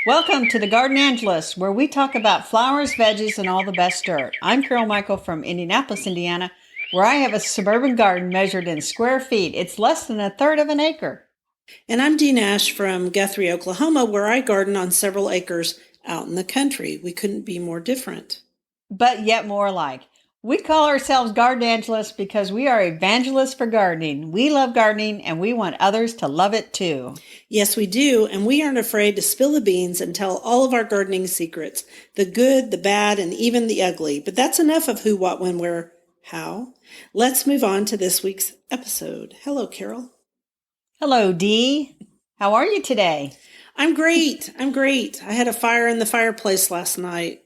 Welcome to the Garden Angelus, where we talk about flowers, veggies, and all the best dirt. I'm Carol Michael from Indianapolis, Indiana, where I have a suburban garden measured in square feet. It's less than a third of an acre. And I'm Dee Nash from Guthrie, Oklahoma, where I garden on several acres out in the country. We couldn't be more different. But yet more alike. We call ourselves Garden Angelus because we are evangelists for gardening. We love gardening and we want others to love it too. Yes, we do, and we aren't afraid to spill the beans and tell all of our gardening secrets, the good, the bad, and even the ugly. But that's enough of who, what, when, where, how. Let's move on to this week's episode. Hello, Carol. Hello, Dee. How are you today? I'm great. I had a fire in the fireplace last night.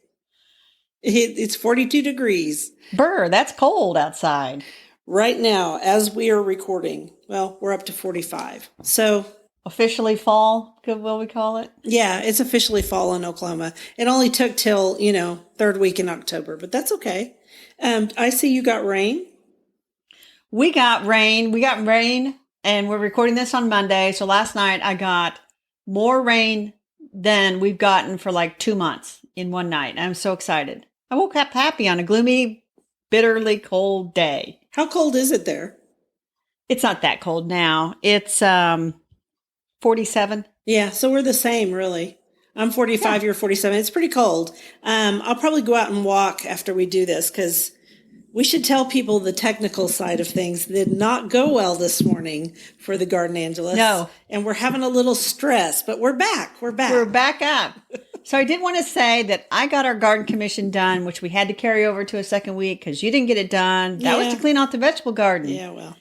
It's 42 degrees. Brr, that's cold outside. Right now, as we are recording, well, we're up to 45. So officially fall, will we call it? Yeah, it's officially fall in Oklahoma. It only took till, third week in October, but that's okay. I see you got rain. We got rain, and we're recording this on Monday. So last night I got more rain than we've gotten for like 2 months in one night. I'm so excited. I woke up happy on a gloomy, bitterly cold day. How cold is it there? It's not that cold now. It's 47. Yeah, so we're the same, really. I'm 45, You're 47. It's pretty cold. I'll probably go out and walk after we do this because we should tell people the technical side of things did not go well this morning for the Garden Angelus. No. And we're having a little stress, but we're back. We're back up. So I did want to say that I got our garden commission done, which we had to carry over to a second week because you didn't get it done. That was to clean out the vegetable garden. Yeah, well.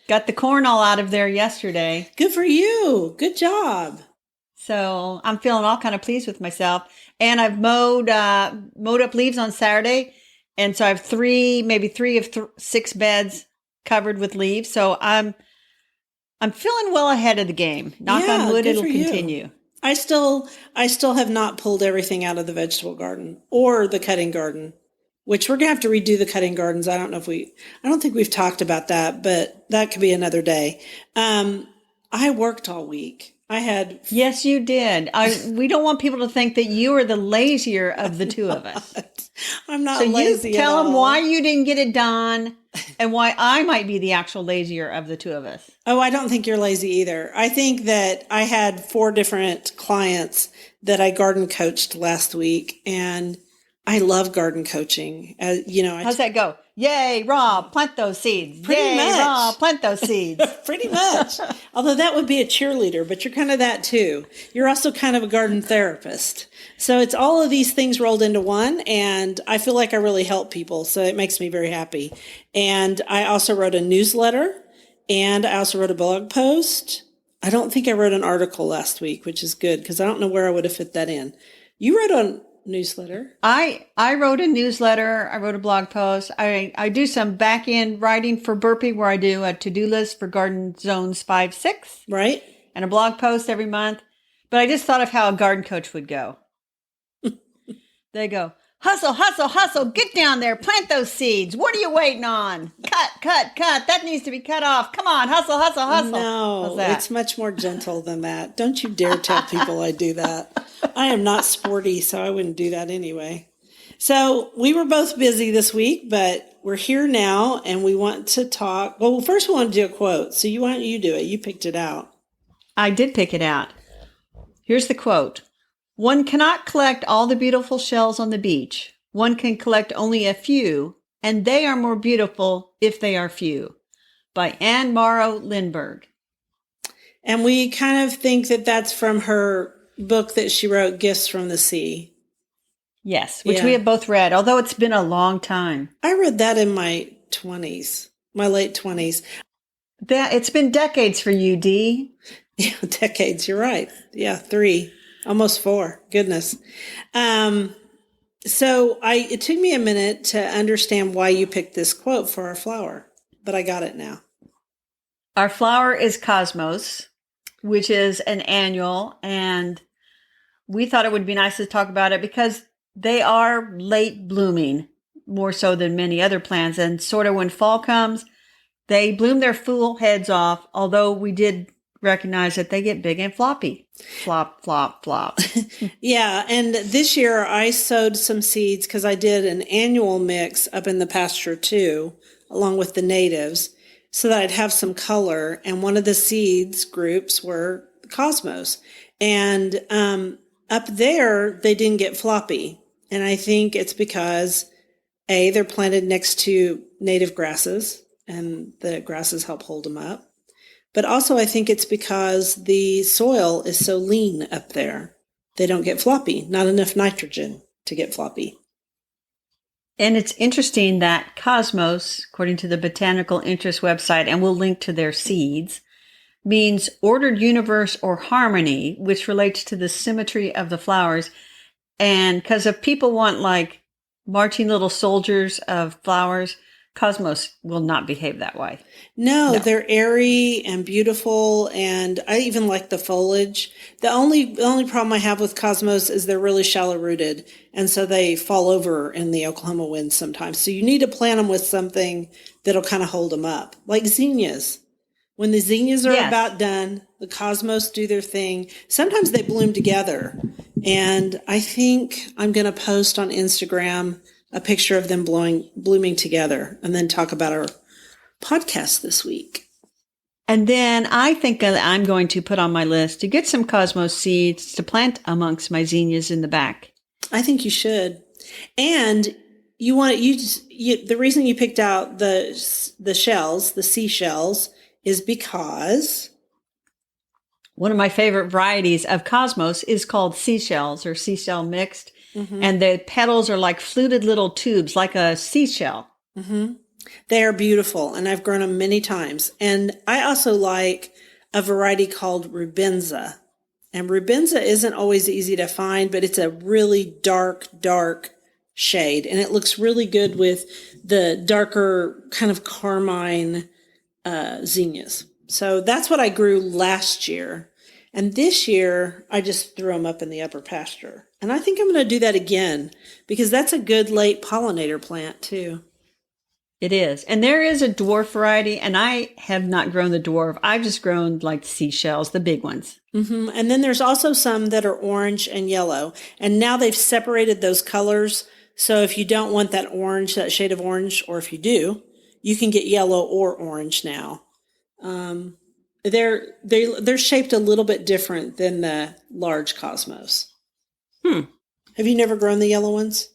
Got the corn all out of there yesterday. Good for you. Good job. So I'm feeling all kind of pleased with myself. And I've mowed up leaves on Saturday. And so I have maybe three of 6 beds covered with leaves. So I'm feeling well ahead of the game. Knock on wood, it'll continue. I still have not pulled everything out of the vegetable garden or the cutting garden, which we're going to have to redo the cutting gardens. I don't think we've talked about that, but that could be another day. I worked all week. Yes, you did. We don't want people to think that you are the lazier of the two of us. I'm not lazy. So you tell them why you didn't get it done and why I might be the actual lazier of the two of us. Oh, I don't think you're lazy either. I think that I had 4 different clients that I garden coached last week, and I love garden coaching. How's that go? Yay, Rob, plant those seeds. Pretty much. Rob, plant those seeds. Pretty much. Although that would be a cheerleader, but you're kind of that too. You're also kind of a garden therapist. So it's all of these things rolled into one, and I feel like I really help people. So it makes me very happy. And I also wrote a newsletter, and I also wrote a blog post. I don't think I wrote an article last week, which is good because I don't know where I would have fit that in. You wrote a newsletter. I wrote a newsletter. I wrote a blog post. I do some back end writing for Burpee where I do a to-do list for garden zones 5, 6. Right. And a blog post every month. But I just thought of how a garden coach would go. They go, hustle, hustle, hustle. Get down there. Plant those seeds. What are you waiting on? Cut. That needs to be cut off. Come on. Hustle, hustle, hustle. No, it's much more gentle than that. Don't you dare tell people I do that. I am not sporty, so I wouldn't do that anyway. So we were both busy this week, but we're here now and we want to talk. Well, first we want to do a quote. So why don't you do it? You picked it out. I did pick it out. Here's the quote. One cannot collect all the beautiful shells on the beach. One can collect only a few, and they are more beautiful if they are few. By Anne Morrow Lindbergh. And we kind of think that that's from her book that she wrote, Gifts from the Sea. Yes, which we have both read, although it's been a long time. I read that in my 20s, my late 20s. It's been decades for you, Dee. Yeah, decades, you're right. Yeah, 3. Almost 4. Goodness. So it took me a minute to understand why you picked this quote for our flower, but I got it now. Our flower is Cosmos, which is an annual, and we thought it would be nice to talk about it because they are late blooming, more so than many other plants. And sort of when fall comes, they bloom their full heads off, although we did recognize that they get big and floppy. Flop, flop, flop. Yeah, and this year I sowed some seeds because I did an annual mix up in the pasture too, along with the natives, so that I'd have some color. And one of the seeds groups were cosmos. And up there, they didn't get floppy. And I think it's because, A, they're planted next to native grasses, and the grasses help hold them up. But also, I think it's because the soil is so lean up there. They don't get floppy, not enough nitrogen to get floppy. And it's interesting that cosmos, according to the Botanical Interest website, and we'll link to their seeds, means ordered universe or harmony, which relates to the symmetry of the flowers. And because if people want like marching little soldiers of flowers, cosmos will not behave that way. No, they're airy and beautiful, and I even like the foliage. The only problem I have with cosmos is they're really shallow rooted, and so they fall over in the Oklahoma winds sometimes. So you need to plant them with something that'll kind of hold them up, like zinnias. When the zinnias are about done, the cosmos do their thing. Sometimes they bloom together, and I think I'm going to post on Instagram a picture of them blooming together, and then talk about our podcast this week. And then I think that I'm going to put on my list to get some cosmos seeds to plant amongst my zinnias in the back. I think you should. And you want the reason you picked out the shells, the seashells, is because one of my favorite varieties of cosmos is called seashells or seashell mixed. Mm-hmm. And the petals are like fluted little tubes, like a seashell. Mm-hmm. They are beautiful, and I've grown them many times. And I also like a variety called rubenza. And rubenza isn't always easy to find, but it's a really dark shade. And it looks really good with the darker kind of carmine zinnias. So that's what I grew last year. And this year, I just threw them up in the upper pasture. And I think I'm going to do that again because that's a good late pollinator plant too. It is. And there is a dwarf variety, and I have not grown the dwarf. I've just grown like seashells, the big ones. Mm-hmm. And then there's also some that are orange and yellow. And now they've separated those colors. So if you don't want that orange, that shade of orange, or if you do, you can get yellow or orange now. They're shaped a little bit different than the large cosmos. Have you never grown the yellow ones?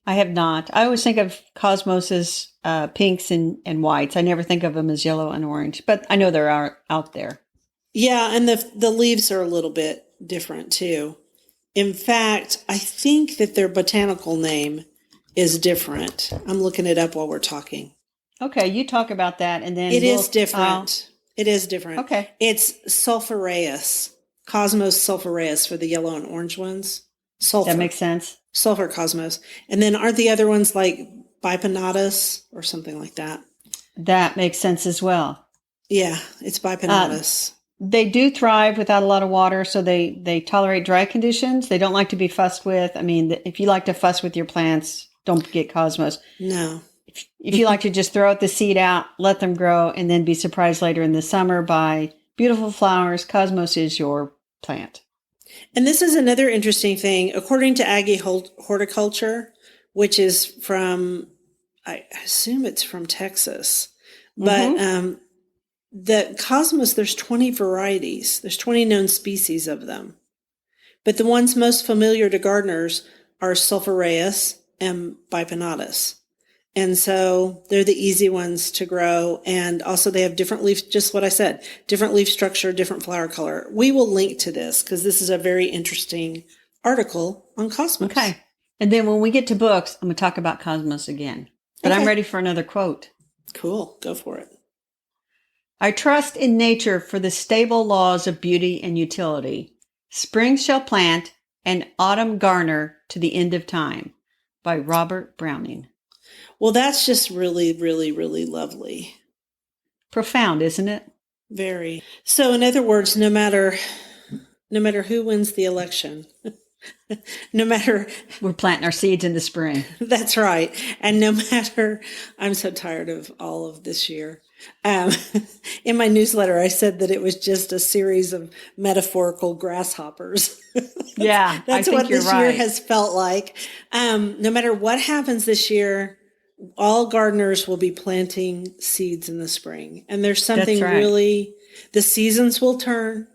I have not. I always think of cosmos as pinks and whites. I never think of them as yellow and orange, but I know they're out there. Yeah, and the leaves are a little bit different too. In fact, I think that their botanical name is different. I'm looking it up while we're talking. Okay, you talk about that, and then it is different. It is different. Okay. It's sulphureus, Cosmos sulphureus for the yellow and orange ones. Sulfur. That makes sense. Sulfur cosmos. And then aren't the other ones like bipinnatus or something like that? That makes sense as well. Yeah, it's bipinnatus. They do thrive without a lot of water, so they tolerate dry conditions. They don't like to be fussed with. I mean, if you like to fuss with your plants, don't get cosmos. No. If you like to just throw the seed out, let them grow, and then be surprised later in the summer by beautiful flowers, cosmos is your plant. And this is another interesting thing. According to Aggie Horticulture, which is from, I assume it's from Texas, but the cosmos, there's 20 varieties. There's 20 known species of them. But the ones most familiar to gardeners are sulphureus and bipinnatus. And so they're the easy ones to grow. And also they have different leaf, just what I said, different leaf structure, different flower color. We will link to this because this is a very interesting article on cosmos. Okay. And then when we get to books, I'm going to talk about cosmos again. But I'm ready for another quote. Cool. Go for it. I trust in nature for the stable laws of beauty and utility. Spring shall plant and autumn garner to the end of time. By Robert Browning. Well, that's just really, really, really lovely. Profound, isn't it? Very. So in other words, no matter who wins the election, no matter... We're planting our seeds in the spring. That's right. And no matter... I'm so tired of all of this year. Um, in my newsletter, I said that it was just a series of metaphorical grasshoppers. Yeah, I That's think what you're this year right. has felt like. No matter what happens this year, all gardeners will be planting seeds in the spring. And there's That's something right. really, the seasons will turn,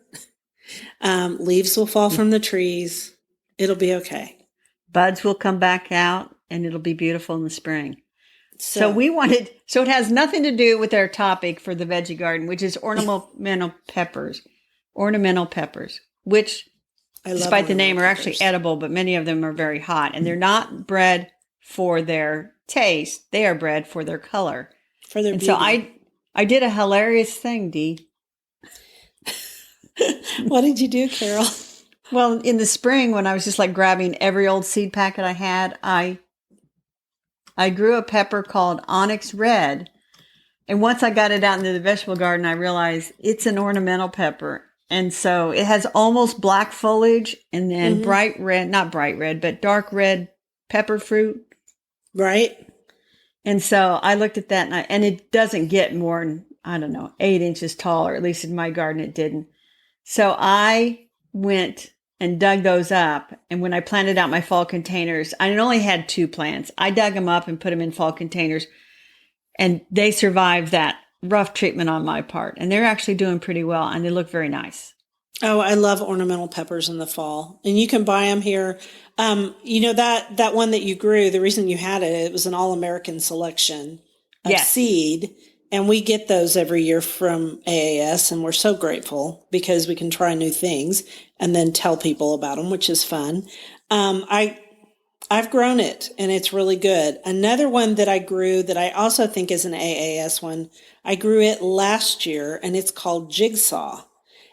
leaves will fall from the trees. It'll be okay. Buds will come back out and it'll be beautiful in the spring. So, So it has nothing to do with our topic for the veggie garden, which is ornamental peppers. Ornamental peppers, which I love despite the ornamental name are actually peppers edible, but many of them are very hot and they're not bred for their taste. They are bred for their color. for their And so beauty. I did a hilarious thing, Dee. What did you do, Carol? Well, in the spring when I was just like grabbing every old seed packet I had, I grew a pepper called Onyx Red. And once I got it out into the vegetable garden, I realized it's an ornamental pepper. And so it has almost black foliage and then Mm-hmm. bright red, not bright red, but dark red pepper fruit. Right? And so I looked at that and it doesn't get more than, I don't know, 8 inches tall, or at least in my garden it didn't. So I went and dug those up. And when I planted out my fall containers, I only had 2 plants. I dug them up and put them in fall containers, and they survived that rough treatment on my part. And they're actually doing pretty well, and they look very nice. Oh, I love ornamental peppers in the fall, and you can buy them here. That one that you grew, the reason you had it, it was an all-American selection of Yes. seed, and we get those every year from AAS, and we're so grateful because we can try new things and then tell people about them, which is fun. I've grown it and it's really good. Another one that I grew that I also think is an AAS one, I grew it last year and it's called Jigsaw.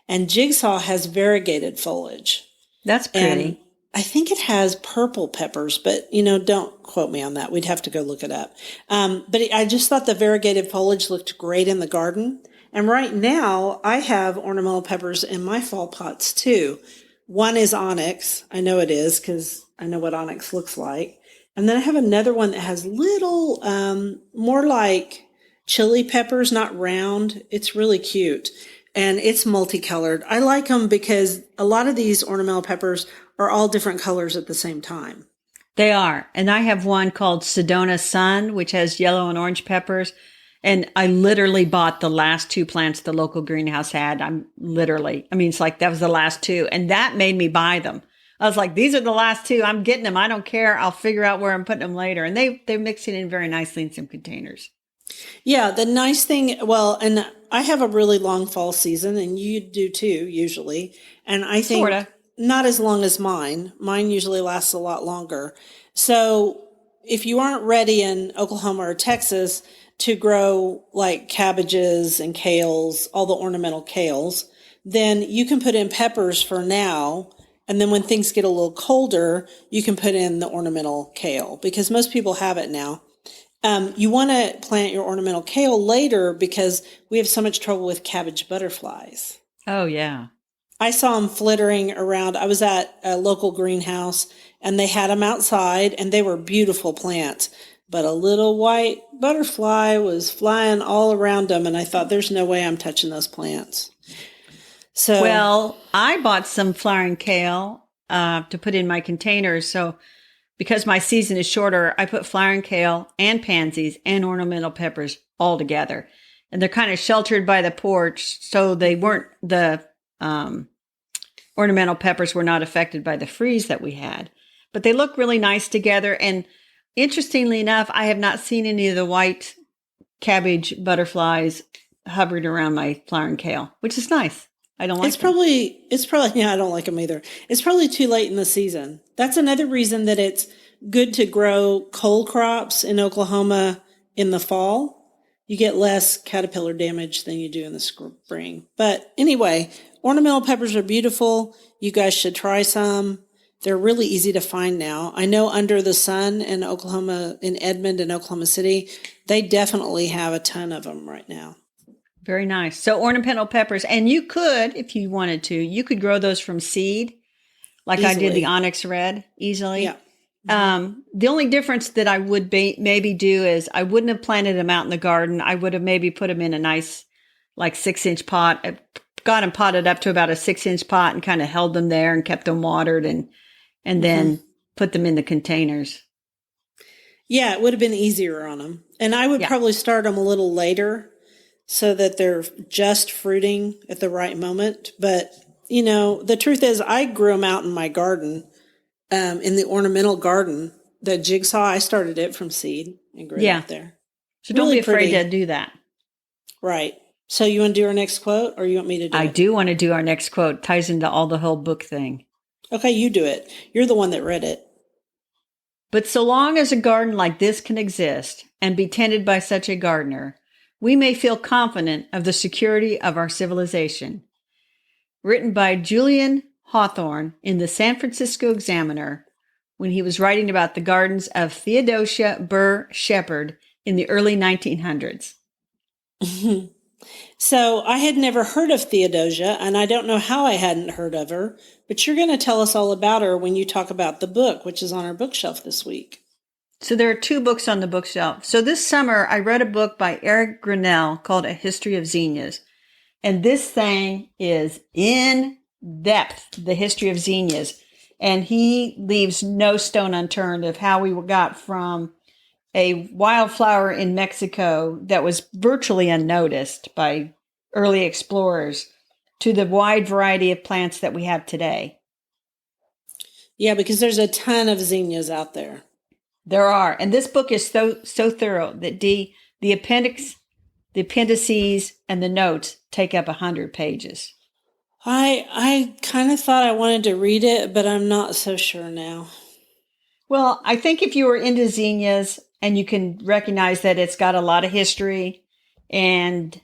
And Jigsaw has variegated foliage. That's And pretty. I think it has purple peppers, but don't quote me on that. We'd have to go look it up. I just thought the variegated foliage looked great in the garden. And right now I have ornamental peppers in my fall pots too. One is onyx. I know it is because I know what onyx looks like. And then I have another one that has little, more like chili peppers, not round. It's really cute. And it's multicolored. I like them because a lot of these ornamental peppers are all different colors at the same time. They are. And I have one called Sedona Sun, which has yellow and orange peppers. And I literally bought the last 2 plants the local greenhouse had. It's like that was the last two. And that made me buy them. I was like, these are the last two. I'm getting them. I don't care. I'll figure out where I'm putting them later. And they're mixing in very nicely in some containers. Yeah, the nice thing, well, and I have a really long fall season, and you do too, usually. And I think Sorta. not as long as mine. Mine usually lasts a lot longer. So if you aren't ready in Oklahoma or Texas to grow like cabbages and kales, all the ornamental kales, then you can put in peppers for now. And then when things get a little colder, you can put in the ornamental kale because most people have it now. You want to plant your ornamental kale later because we have so much trouble with cabbage butterflies. Oh, yeah. I saw them flittering around. I was at a local greenhouse and they had them outside and they were beautiful plants. But a little white butterfly was flying all around them. And I thought, there's no way I'm touching those plants. So, Well, I bought some flowering kale to put in my containers. So because my season is shorter, I put flowering kale and pansies and ornamental peppers all together. And they're kind of sheltered by the porch. So the ornamental peppers were not affected by the freeze that we had. But they look really nice together. And interestingly enough, I have not seen any of the white cabbage butterflies hovering around my flowering kale, which is nice. I don't like them. yeah, I don't like them either. It's probably too late in the season. That's another reason that it's good to grow cole crops in Oklahoma in the fall. You get less caterpillar damage than you do in the spring. But anyway, ornamental peppers are beautiful. You guys should try some. They're really easy to find now. I know Under the Sun in Oklahoma, in Edmond and Oklahoma City, they definitely have a ton of them right now. Very nice. So ornamental peppers, and you could, if you wanted to, you could grow those from seed, like I did Easily. the onyx red easily. Yeah. The only difference that I would maybe do is I wouldn't have planted them out in the garden. I would have maybe put them in a nice, like 6-inch pot. I got them potted up to about a 6-inch pot and kind of held them there and kept them watered and then put them in the containers. Yeah, it would have been easier on them. And I would probably start them a little later so that they're just fruiting at the right moment. But, the truth is I grew them out in my garden, in the ornamental garden. The jigsaw, I started it from seed and grew it out there. So don't be afraid to do that. Right. So you want to do our next quote or you want me to do it? I do want to do our next quote. Ties into all the whole book thing. Okay, you do it. You're the one that read it. But so long as a garden like this can exist and be tended by such a gardener, we may feel confident of the security of our civilization. Written by Julian Hawthorne in the San Francisco Examiner when he was writing about the gardens of Theodosia Burr Shepherd in the early 1900s. So I had never heard of Theodosia, and I don't know how I hadn't heard of her, but you're going to tell us all about her when you talk about the book, which is on our bookshelf this week. So there are 2 books on the bookshelf. So this summer, I read a book by Eric Grinnell called A History of Zinnias. And this thing is in depth, the history of zinnias. And he leaves no stone unturned of how we got from a wildflower in Mexico that was virtually unnoticed by early explorers to the wide variety of plants that we have today. Yeah, because there's a ton of zinnias out there. There are. And this book is so thorough that the appendix, the appendices, and the notes take up 100 pages. I kind of thought I wanted to read it, but I'm not so sure now. Well, I think if you were into zinnias and you can recognize that it's got a lot of history and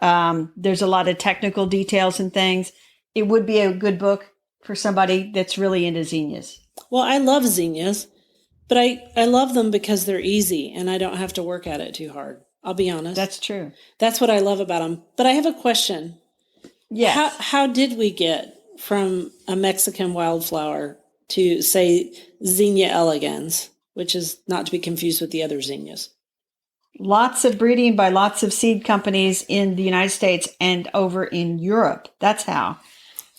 there's a lot of technical details and things, it would be a good book for somebody that's really into zinnias. Well, I love zinnias, but I love them because they're easy and I don't have to work at it too hard. I'll be honest. That's true. That's what I love about them. But I have a question. Yes. How did we get from a Mexican wildflower to, say, Zinnia elegans, which is not to be confused with the other zinnias? Lots of breeding by lots of seed companies in the United States and over in Europe. That's how.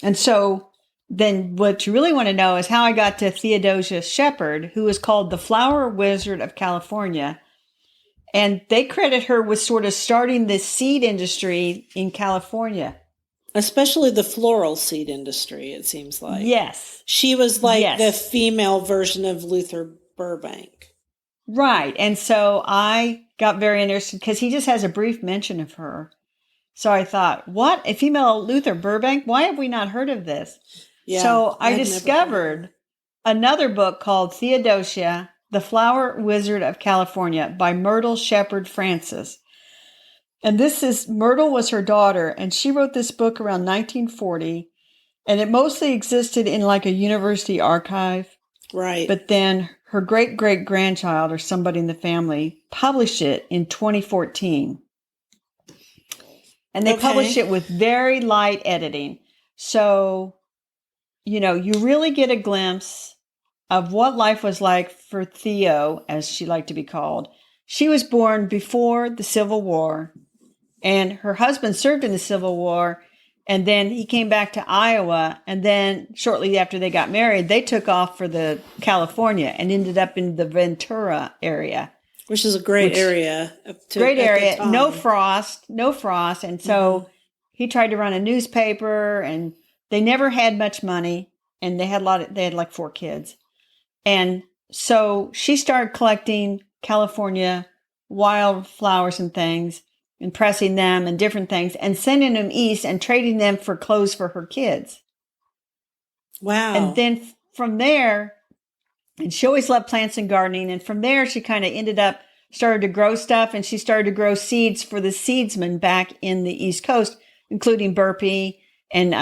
And so then what you really want to know is how I got to Theodosia Shepherd, who is called the Flower Wizard of California. And they credit her with sort of starting the seed industry in California. Especially the floral seed industry, it seems like. Yes. She was like the female version of Luther Burbank. Right. And so I got very interested because he just has a brief mention of her. So I thought, what? A female Luther Burbank? Why have we not heard of this? Yeah, so I discovered another book called Theodosia, The Flower Wizard of California by Myrtle Shepherd Francis. And Myrtle was her daughter, and she wrote this book around 1940, and it mostly existed in like a university archive. Right. But then her great-great-grandchild or somebody in the family published it in 2014. And they published it with very light editing. So, you really get a glimpse of what life was like for Theo, as she liked to be called. She was born before the Civil War, and her husband served in the Civil War, and then he came back to Iowa, and then shortly after they got married, they took off for the California and ended up in the Ventura area. Which is a great area. Great area. No frost. And so he tried to run a newspaper, and they never had much money, and they had like 4 kids. And so she started collecting California wildflowers and things and pressing them and different things and sending them east and trading them for clothes for her kids. Wow. And then from there, and she always loved plants and gardening. And from there, she kind of started to grow stuff, and she started to grow seeds for the seedsmen back in the East Coast, including Burpee and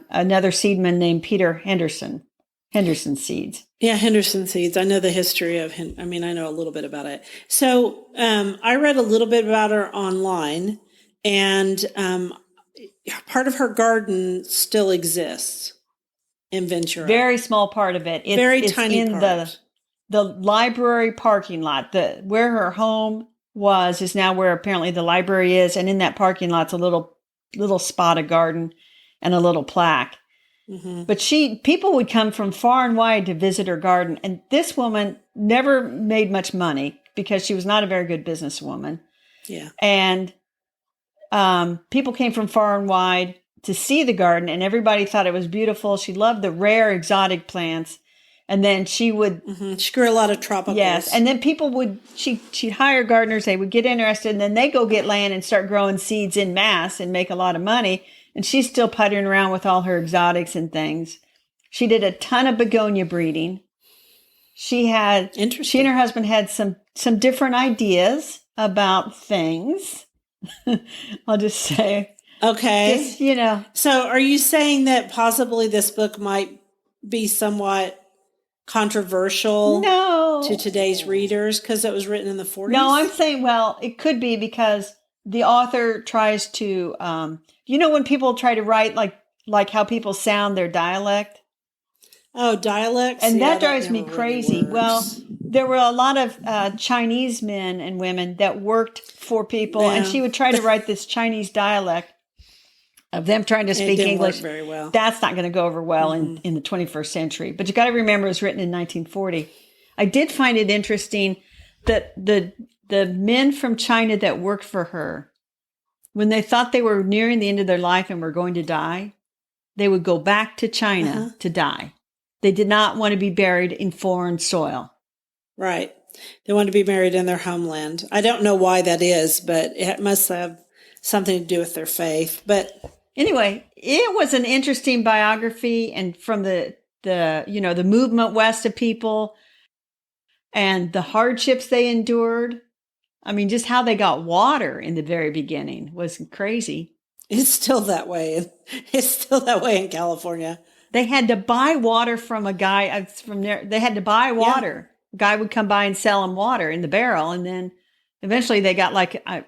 another seedman named Peter Henderson seeds. Yeah, Henderson seeds. I know the history of him. I know a little bit about it. So I read a little bit about her online, and part of her garden still exists in Ventura. Very small part of it. It's tiny part. the library parking lot. Where her home was is now where apparently the library is, and in that parking lot's a little spot of garden and a little plaque. Mm-hmm. But people would come from far and wide to visit her garden, and this woman never made much money because she was not a very good businesswoman. Yeah. And people came from far and wide to see the garden, and everybody thought it was beautiful. She loved the rare exotic plants. And then she would... Mm-hmm. She grew a lot of tropicals. Yes. And then people would... She'd hire gardeners. They would get interested, and then they go get land and start growing seeds in mass and make a lot of money. And she's still puttering around with all her exotics and things. She did a ton of begonia breeding. She and her husband had some different ideas about things. I'll just say. Okay. Just, So are you saying that possibly this book might be somewhat controversial to today's readers because it was written in the 40s? No, I'm saying, well, it could be because the author tries to, when people try to write like how people sound their dialect. Oh, dialects? And that drives me crazy. Really well, there were a lot of Chinese men and women that worked for people, and she would try to write this Chinese dialect of them trying to speak English. Work very well. That's not going to go over well in the 21st century. But you got to remember it was written in 1940. I did find it interesting that the men from China that worked for her, when they thought they were nearing the end of their life and were going to die, they would go back to China to die. They did not want to be buried in foreign soil. Right. They want to be buried in their homeland. I don't know why that is, but it must have something to do with their faith. But anyway, it was an interesting biography, and from the movement west of people and the hardships they endured. I mean, just how they got water in the very beginning was crazy. It's still that way. It's still that way in California. They had to buy water from a guy from there. They had to buy water. A guy would come by and sell them water in the barrel. And then eventually they got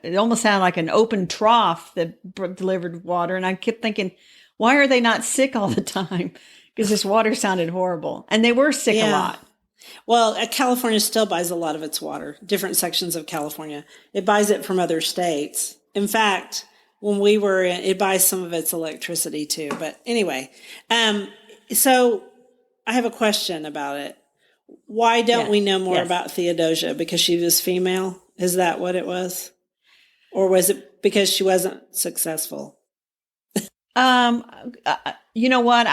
it almost sounded like an open trough that delivered water. And I kept thinking, why are they not sick all the time? Because this water sounded horrible. And they were sick a lot. Well, California still buys a lot of its water, different sections of California. It buys it from other states. In fact, when we were in, it buys some of its electricity too. But anyway, so I have a question about it. Why don't we know more about Theodosia? Because she was female? Is that what it was? Or was it because she wasn't successful? You know what?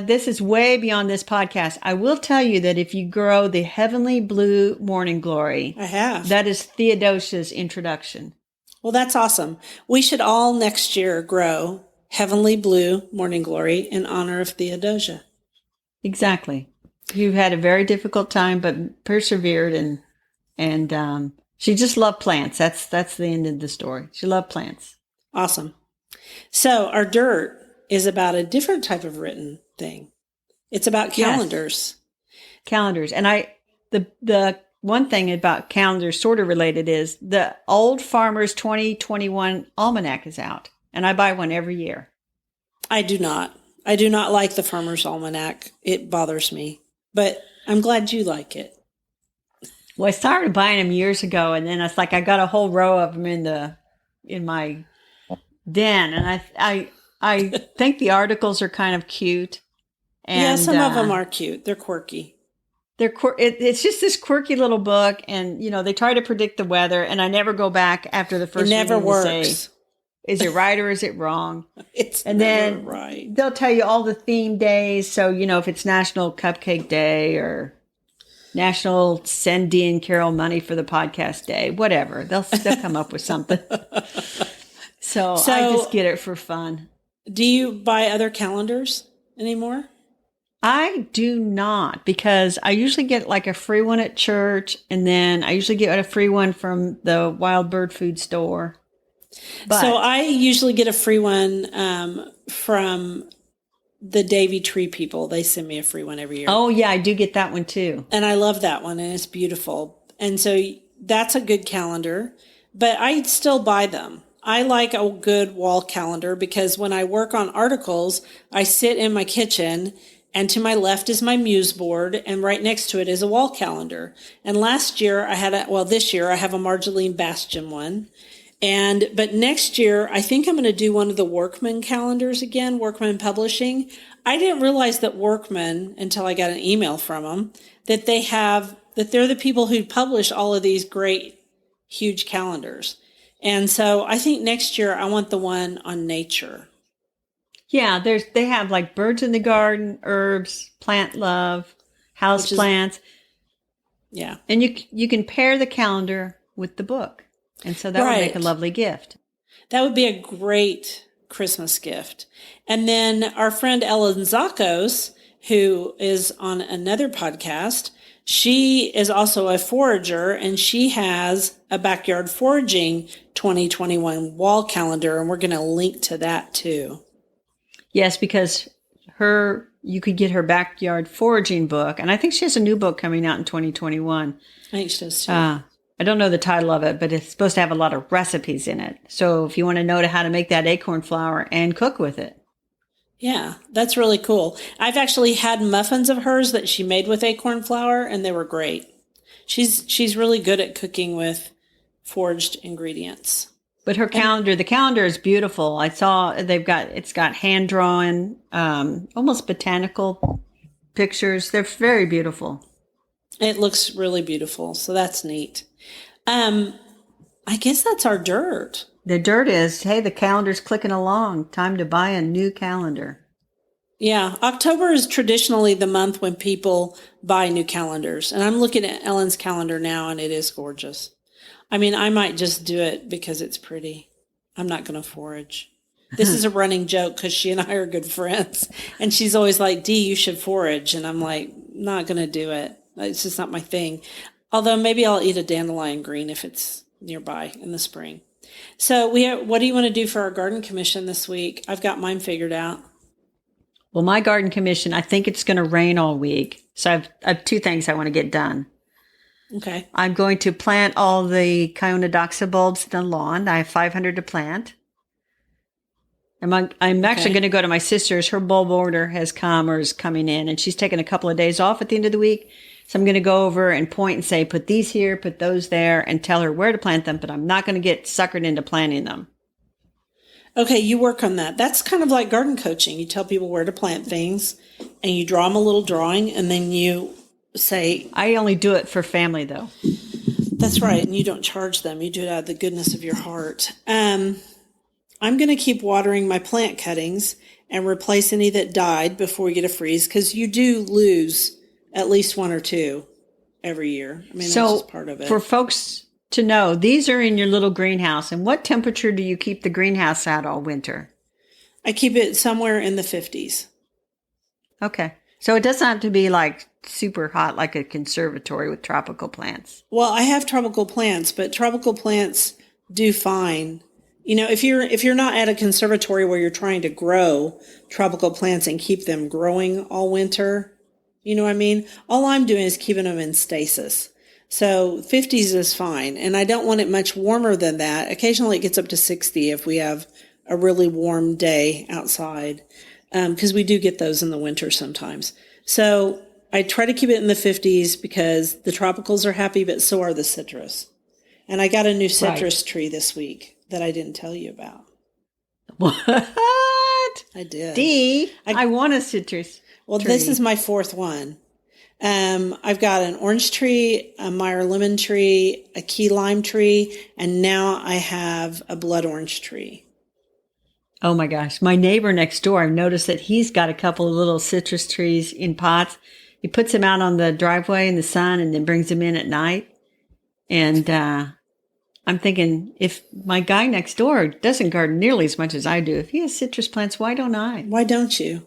This is way beyond this podcast. I will tell you that if you grow the Heavenly Blue Morning Glory, I have. That is Theodosia's introduction. Well, that's awesome. We should all next year grow Heavenly Blue Morning Glory in honor of Theodosia. Exactly. You had a very difficult time, but persevered, and she just loved plants. That's the end of the story. She loved plants. Awesome. So our dirt is about a different type of written thing. It's about calendars. Yes. Calendars. And the one thing about calendars sort of related is the Old Farmer's 2021 Almanac is out, and I buy one every year. I do not. I do not like the Farmer's Almanac. It bothers me, but I'm glad you like it. Well, I started buying them years ago, and then it's like I got a whole row of them in my den, and I think the articles are kind of cute. And, some of them are cute. They're quirky. It's just this quirky little book, and they try to predict the weather, and I never go back after the first. It never works. To say, is it right or is it wrong? It's and never then right. They'll tell you all the theme days. So if it's National Cupcake Day or National Send Dean Carol Money for the Podcast Day, whatever, they'll come up with something. So I just get it for fun. Do you buy other calendars anymore? I do not, because I usually get like a free one at church, and then I usually get a free one from the wild bird food store. So I usually get a free one from the Davy Tree people. They send me a free one every year. Oh, yeah, I do get that one too. And I love that one, and it's beautiful. And so that's a good calendar, but I still buy them. I like a good wall calendar because when I work on articles, I sit in my kitchen And to my left is my muse board, and right next to it is a wall calendar. And last year this year I have a Marjolaine Bastion one. But next year, I think I'm going to do one of the Workman calendars again, Workman Publishing. I didn't realize that Workman, until I got an email from them, that they're the people who publish all of these great, huge calendars. And so I think next year I want the one on nature. Yeah, they have like birds in the garden, herbs, plant love, house plants. Yeah. And you can pair the calendar with the book. And so that would make a lovely gift. That would be a great Christmas gift. And then our friend Ellen Zakos, who is on another podcast, she is also a forager, and she has a backyard foraging 2021 wall calendar, and we're going to link to that too. Yes, because you could get her backyard foraging book, and I think she has a new book coming out in 2021. I think she does too. I don't know the title of it, but it's supposed to have a lot of recipes in it. So if you want to know how to make that acorn flour and cook with it. Yeah, that's really cool. I've actually had muffins of hers that she made with acorn flour, and they were great. She's really good at cooking with foraged ingredients. But the calendar is beautiful. I saw it's got hand drawn, almost botanical pictures. They're very beautiful. It looks really beautiful. So that's neat. I guess that's our dirt. The dirt is, hey, the calendar's clicking along. Time to buy a new calendar. Yeah. October is traditionally the month when people buy new calendars. And I'm looking at Ellen's calendar now, and it is gorgeous. I mean, I might just do it because it's pretty. I'm not going to forage. This is a running joke because she and I are good friends. And she's always like, Dee, you should forage. And I'm like, not going to do it. It's just not my thing. Although maybe I'll eat a dandelion green if it's nearby in the spring. So what do you want to do for our garden commission this week? I've got mine figured out. Well, my garden commission, I think it's going to rain all week. So I have two things I want to get done. Okay. I'm going to plant all the Conodoxa bulbs in the lawn. I have 500 to plant. I'm actually going to go to my sister's. Her bulb order has come or is coming in, and she's taking a couple of days off at the end of the week. So I'm going to go over and point and say, put these here, put those there, and tell her where to plant them, but I'm not going to get suckered into planting them. Okay, you work on that. That's kind of like garden coaching. You tell people where to plant things, and you draw them a little drawing, and then you say... I only do it for family, though. That's right, and you don't charge them. You do it out of the goodness of your heart. I'm going to keep watering my plant cuttings and replace any that died before we get a freeze, because you do lose at least one or two every year. I mean, that's just part of it. For folks to know, these are in your little greenhouse. And what temperature do you keep the greenhouse at all winter? I keep it somewhere in the 50s. Okay. So it doesn't have to be like super hot like a conservatory with tropical plants. Well, I have tropical plants, but tropical plants do fine. You know, if you're not at a conservatory where you're trying to grow tropical plants and keep them growing all winter, you know what I mean? All I'm doing is keeping them in stasis. So 50s is fine. And I don't want it much warmer than that. Occasionally it gets up to 60 if we have a really warm day outside, because we do get those in the winter sometimes. So I try to keep it in the 50s because the tropicals are happy, but so are the citrus. And I got a new citrus tree this week that I didn't tell you about. What? I did. Dee, I want a citrus. Well, tree. This is my fourth one. I've got an orange tree, a Meyer lemon tree, a key lime tree, and now I have a blood orange tree. Oh my gosh. My neighbor next door, I've noticed that he's got a couple of little citrus trees in pots. He puts them out on the driveway in the sun and then brings them in at night. And I'm thinking, if my guy next door doesn't garden nearly as much as I do, if he has citrus plants, why don't I? Why don't you?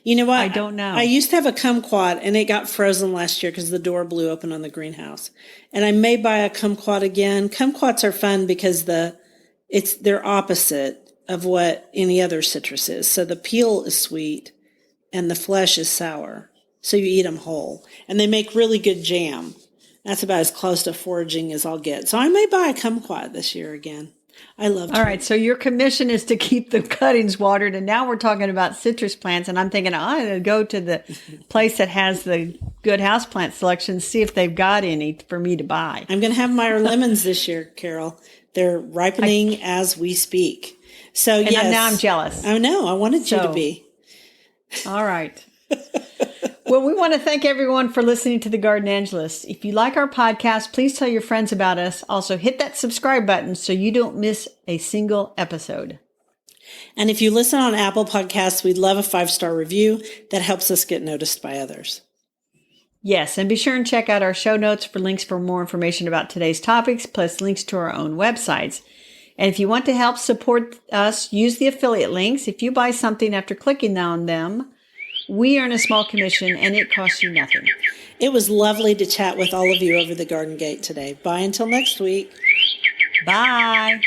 You know what? I don't know. I used to have a kumquat, and it got frozen last year because the door blew open on the greenhouse. And I may buy a kumquat again. Kumquats are fun because they're opposite of what any other citrus is. So the peel is sweet, and the flesh is sour. So you eat them whole, and they make really good jam. That's about as close to foraging as I'll get. So I may buy a kumquat this year again. I love All right. So your commission is to keep the cuttings watered. And now we're talking about citrus plants. And I'm thinking, I'm going to go to the place that has the good houseplant selection, see if they've got any for me to buy. I'm going to have my lemons this year, Carol. They're ripening as we speak. So, yes. Now I'm jealous. I know. I wanted you to be. All right. Well, we want to thank everyone for listening to The Garden Angelist. If you like our podcast, please tell your friends about us. Also, hit that subscribe button so you don't miss a single episode. And if you listen on Apple Podcasts, we'd love a 5-star review. That helps us get noticed by others. Yes, and be sure and check out our show notes for links for more information about today's topics, plus links to our own websites. And if you want to help support us, use the affiliate links. If you buy something after clicking on them, we earn a small commission and it costs you nothing. It was lovely to chat with all of you over the Garden Gate today. Bye until next week. Bye.